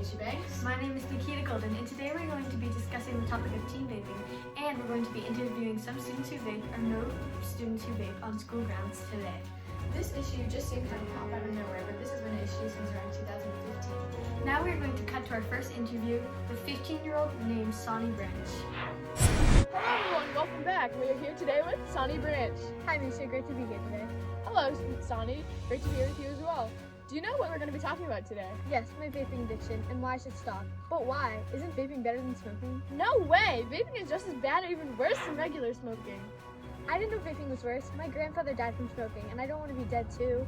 Misha Banks. My name is Nikita Golden, and today we're going to be discussing the topic of teen vaping, and we're going to be interviewing some students who vape or no students who vape on school grounds today. This issue just seems to pop out of nowhere, but this has been an issue since around 2015. Now we're going to cut to our first interview with 15-year-old named Sonny Branch. Hello everyone, welcome back. We are here today with Sonny Branch. Hi Misha, great to be here today. Hello Sonny, great to be here with you as well. Do you know what we're going to be talking about today? Yes, my vaping addiction and why I should stop. But why? Isn't vaping better than smoking? No way! Vaping is just as bad or even worse than regular smoking. I didn't know vaping was worse. My grandfather died from smoking, and I don't want to be dead too.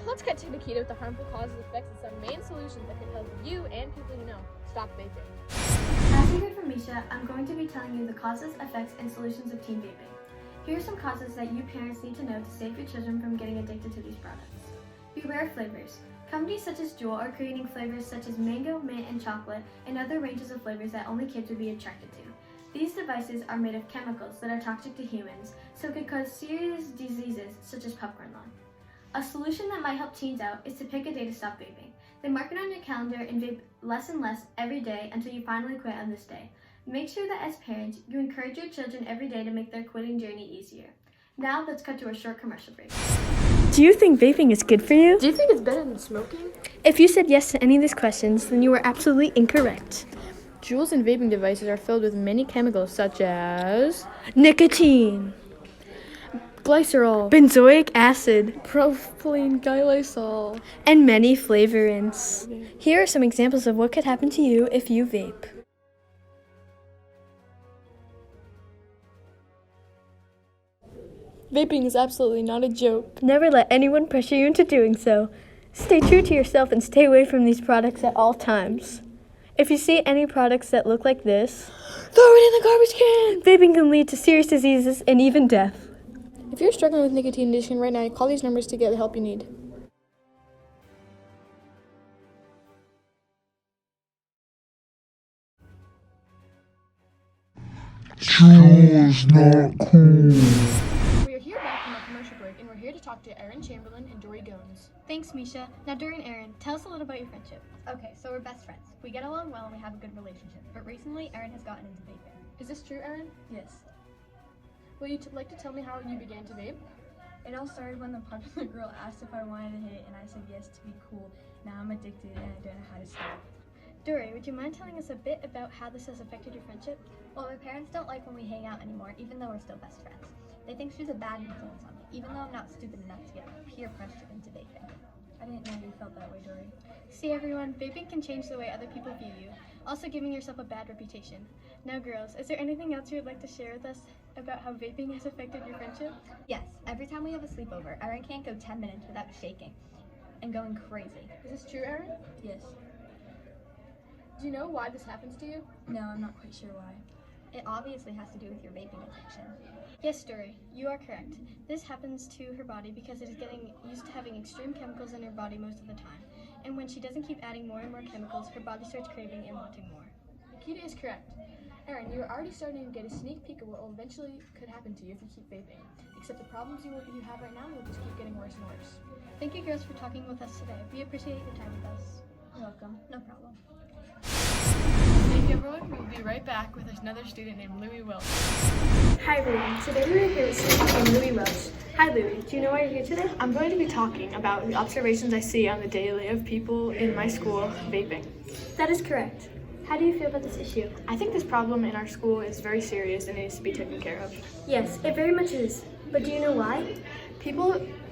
Let's get to Nikita with the harmful causes, effects, and some main solutions that can help you and people you know stop vaping. As you heard from Misha, I'm going to be telling you the causes, effects, and solutions of teen vaping. Here are some causes that you parents need to know to save your children from getting addicted to these products. Beware of flavors. Companies such as Juul are creating flavors such as mango, mint, and chocolate, and other ranges of flavors that only kids would be attracted to. These devices are made of chemicals that are toxic to humans, so could cause serious diseases such as popcorn lung. A solution that might help teens out is to pick a day to stop vaping. Then mark it on your calendar and vape less and less every day until you finally quit on this day. Make sure that as parents, you encourage your children every day to make their quitting journey easier. Now let's cut to a short commercial break. Do you think vaping is good for you? Do you think it's better than smoking? If you said yes to any of these questions, then you were absolutely incorrect. Juuls and vaping devices are filled with many chemicals such as Nicotine, glycerol, benzoic acid, propylene glycol. and many flavorants. Here are some examples of what could happen to you if you vape. Vaping is absolutely not a joke. Never let anyone pressure you into doing so. Stay true to yourself and stay away from these products at all times. If you see any products that look like this, Throw it in the garbage can! vaping can lead to serious diseases and even death. If you're struggling with nicotine addiction right now, call these numbers to get the help you need. Juul's not cool. We are here back from our commercial break, and we're here to talk to Erin Chamberlain and Dory Gones. Thanks, Misha. Now, Dory and Erin, tell us a little about your friendship. Okay, so we're best friends. We get along well and we have a good relationship. But recently, Erin has gotten into vaping. Is this true, Erin? Yes. Will you like to tell me how you began to vape? It all started when the popular girl asked if I wanted to hit it, and I said yes to be cool. Now I'm addicted and I don't know how to stop. Dory, would you mind telling us a bit about how this has affected your friendship? Well, my parents don't like when we hang out anymore, even though we're still best friends. They think she's a bad influence on me, even though I'm not stupid enough to get peer pressure into vaping. I didn't know you felt that way, Dory. See everyone, vaping can change the way other people view you, also giving yourself a bad reputation. Now girls, is there anything else you would like to share with us about how vaping has affected your friendship? Yes, every time we have a sleepover, Erin can't go 10 minutes without shaking and going crazy. Is this true, Erin? Yes. Do you know why this happens to you? No, I'm not quite sure why. It obviously has to do with your vaping addiction. Yes, Dory, you are correct. This happens to her body because it is getting used to having extreme chemicals in her body most of the time. And when she doesn't keep adding more and more chemicals, her body starts craving and wanting more. Nikita is correct. Erin, you are already starting to get a sneak peek of what will eventually could happen to you if you keep vaping. Except the problems you have right now will just keep getting worse and worse. Thank you girls for talking with us today. We appreciate your time with us. You're welcome. No problem. Thank you, everyone. We'll be right back with another student named Louie Welch. Hi everyone, today we are here with student named Louie Welch. Hi Louie, do you know why you're here today? I'm going to be talking about the observations I see on the daily of people in my school vaping. That is correct. How do you feel about this issue? I think this problem in our school is very serious and needs to be taken care of. Yes, it very much is. But do you know why?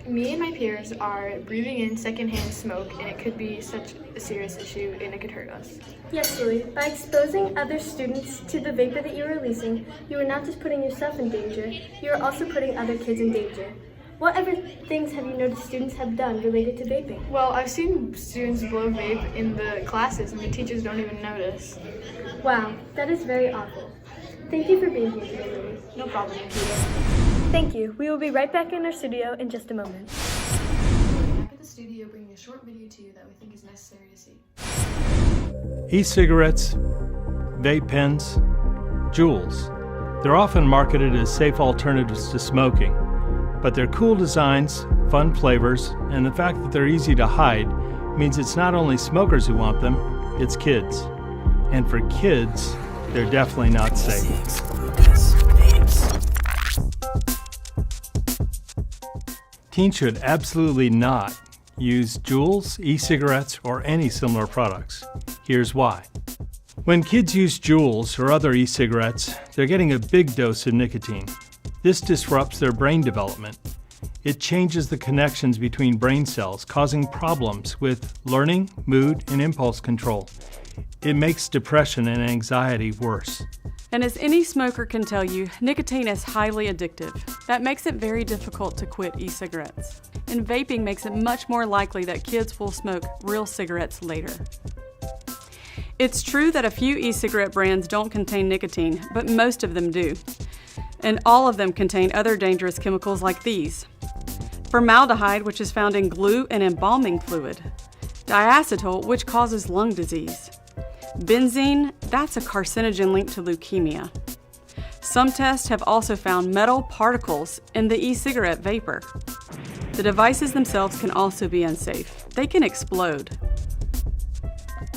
Me and my peers are breathing in secondhand smoke, and it could be such a serious issue and it could hurt us. Yes, Louie. By exposing other students to the vapor that you are releasing, you are not just putting yourself in danger, you are also putting other kids in danger. What other things have you noticed students have done related to vaping? Well, I've seen students blow vape in the classes and the teachers don't even notice. Wow, that is very awful. Thank you for being here today, Louie. No problem, Nikita. Thank you. We will be right back in our studio in just a moment. We're back at the studio bringing a short video to you that we think is necessary to see. E-cigarettes, vape pens, Juuls. They're often marketed as safe alternatives to smoking, but their cool designs, fun flavors, and the fact that they're easy to hide means it's not only smokers who want them, it's kids. And for kids, they're definitely not safe. Teens should absolutely not use Juuls, e-cigarettes, or any similar products. Here's why. When kids use Juuls or other e-cigarettes, they're getting a big dose of nicotine. This disrupts their brain development. It changes the connections between brain cells, causing problems with learning, mood, and impulse control. It makes depression and anxiety worse. And as any smoker can tell you, nicotine is highly addictive. That makes it very difficult to quit e-cigarettes. And vaping makes it much more likely that kids will smoke real cigarettes later. It's true that a few e-cigarette brands don't contain nicotine, but most of them do. And all of them contain other dangerous chemicals like these. Formaldehyde, which is found in glue and embalming fluid. Diacetyl, which causes lung disease. Benzene, that's a carcinogen linked to leukemia. Some tests have also found metal particles in the e-cigarette vapor. The devices themselves can also be unsafe. They can explode.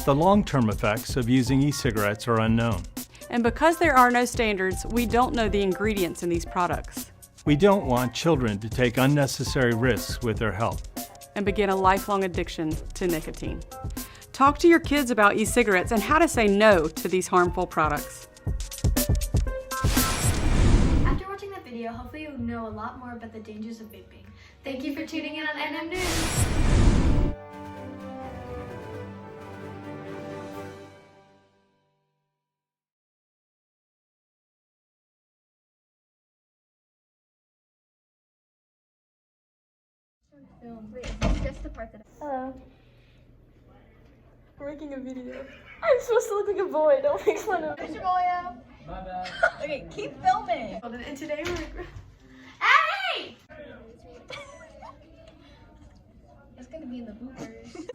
The long-term effects of using e-cigarettes are unknown. And because there are no standards, we don't know the ingredients in these products. We don't want children to take unnecessary risks with their health And begin a lifelong addiction to nicotine. Talk to your kids about e-cigarettes and how to say no to these harmful products. After watching that video, hopefully you know a lot more about the dangers of vaping. Thank you for tuning in on NM News. Wait, is this just the part that Hello. We're making a video. I'm supposed to look like a boy. Don't make fun of me. Okay, keep filming. And today we're... Hey! It's gonna be in the bloopers.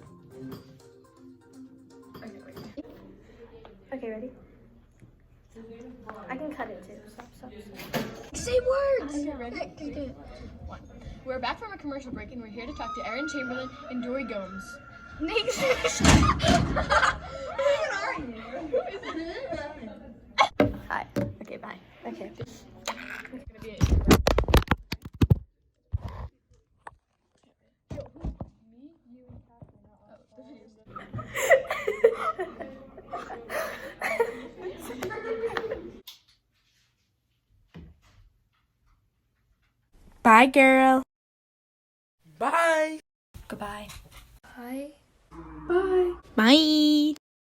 Okay, ready? I can cut it too. Stop. Say words! Okay, ready? Okay. One. We're back from a commercial break and we're here to talk to Erin Chamberlain and Dory Gomes. Next. Hi. Okay, bye. Okay. It's gonna be it. Yo, who? Me, you, and Catherine. Bye, girl. Bye. Goodbye. Hi. Bye.